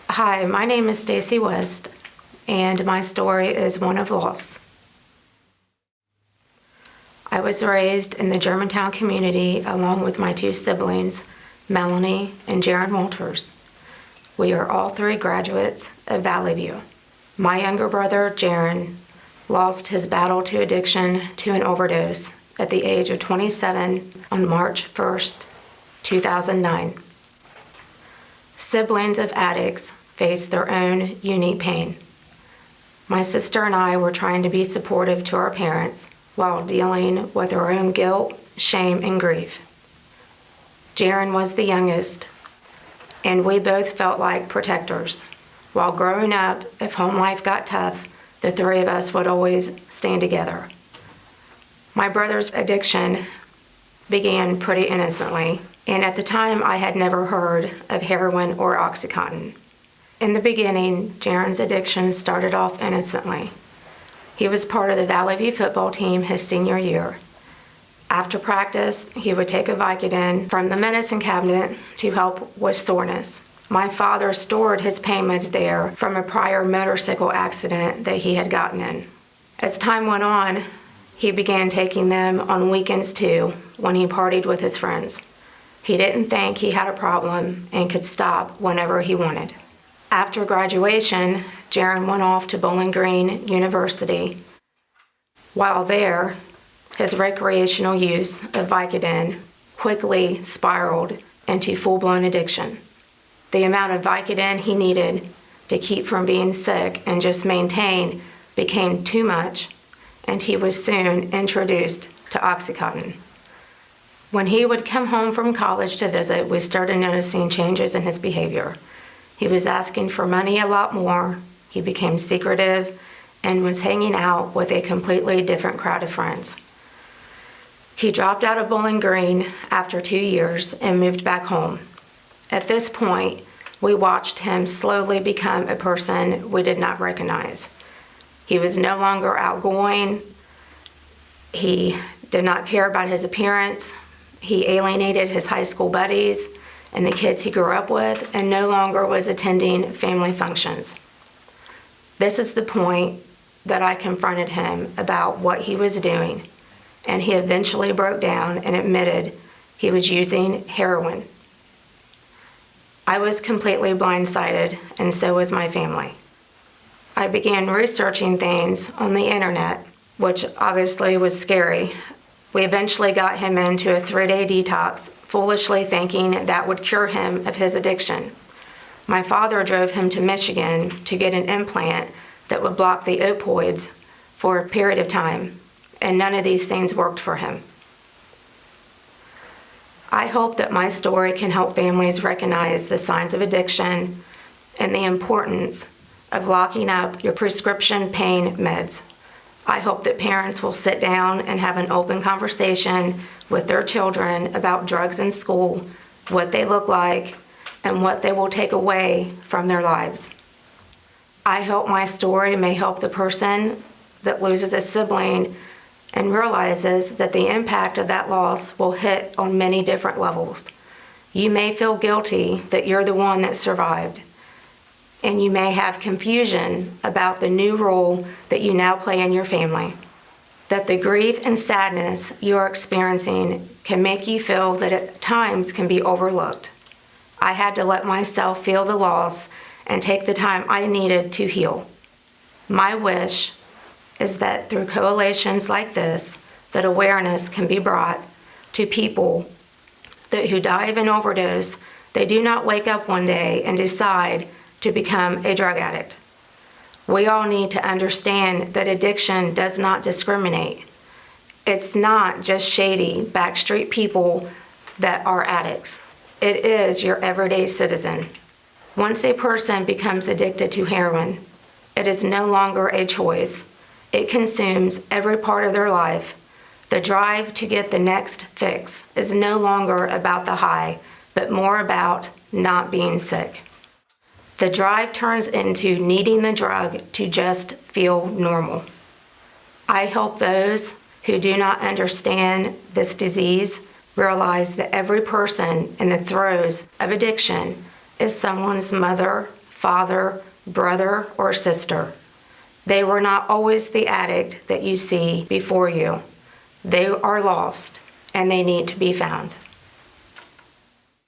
Hi, my name is Stacey West, and my story is one of loss. I was raised in the Germantown community along with my two siblings, Melanie and Jaron Walters. We are all three graduates of Valley View. My younger brother, Jaron, lost his battle to addiction to an overdose at the age of 27 on March 1st, 2009. Siblings of addicts face their own unique pain. My sister and I were trying to be supportive to our parents while dealing with our own guilt, shame, and grief. Jaron was the youngest, and we both felt like protectors. While growing up, if home life got tough, the three of us would always stand together. My brother's addiction began pretty innocently, and at the time I had never heard of heroin or Oxycontin. In the beginning, Jaron's addiction started off innocently. He was part of the Valley View football team his senior year. After practice, he would take a Vicodin from the medicine cabinet to help with soreness. My father stored his pain meds there from a prior motorcycle accident that he had gotten in. As time went on, he began taking them on weekends too, when he partied with his friends. He didn't think he had a problem and could stop whenever he wanted. After graduation, Jaron went off to Bowling Green University. While there, his recreational use of Vicodin quickly spiraled into full-blown addiction. The amount of Vicodin he needed to keep from being sick and just maintain became too much, and he was soon introduced to Oxycontin. When he would come home from college to visit, we started noticing changes in his behavior. He was asking for money a lot more, he became secretive, and was hanging out with a completely different crowd of friends. He dropped out of Bowling Green after 2 years and moved back home. At this point, we watched him slowly become a person we did not recognize. He was no longer outgoing. He did not care about his appearance. He alienated his high school buddies and the kids he grew up with, and no longer was attending family functions. This is the point that I confronted him about what he was doing, and he eventually broke down and admitted he was using heroin. I was completely blindsided, and so was my family. I began researching things on the internet, which obviously was scary. We eventually got him into a 3-day detox, foolishly thinking that would cure him of his addiction. My father drove him to Michigan to get an implant that would block the opioids for a period of time, and none of these things worked for him. I hope that my story can help families recognize the signs of addiction and the importance of locking up your prescription pain meds. I hope that parents will sit down and have an open conversation with their children about drugs in school, what they look like, and what they will take away from their lives. I hope my story may help the person that loses a sibling and realizes that the impact of that loss will hit on many different levels. You may feel guilty that you're the one that survived, and you may have confusion about the new role that you now play in your family. That the grief and sadness you are experiencing can make you feel that at times can be overlooked. I had to let myself feel the loss and take the time I needed to heal. My wish is that through coalitions like this, that awareness can be brought to people who die of an overdose. They do not wake up one day and decide to become a drug addict. We all need to understand that addiction does not discriminate. It's not just shady backstreet people that are addicts. It is your everyday citizen. Once a person becomes addicted to heroin, it is no longer a choice. It consumes every part of their life. The drive to get the next fix is no longer about the high, but more about not being sick. The drive turns into needing the drug to just feel normal. I hope those who do not understand this disease realize that every person in the throes of addiction is someone's mother, father, brother, or sister. They were not always the addict that you see before you. They are lost, and they need to be found.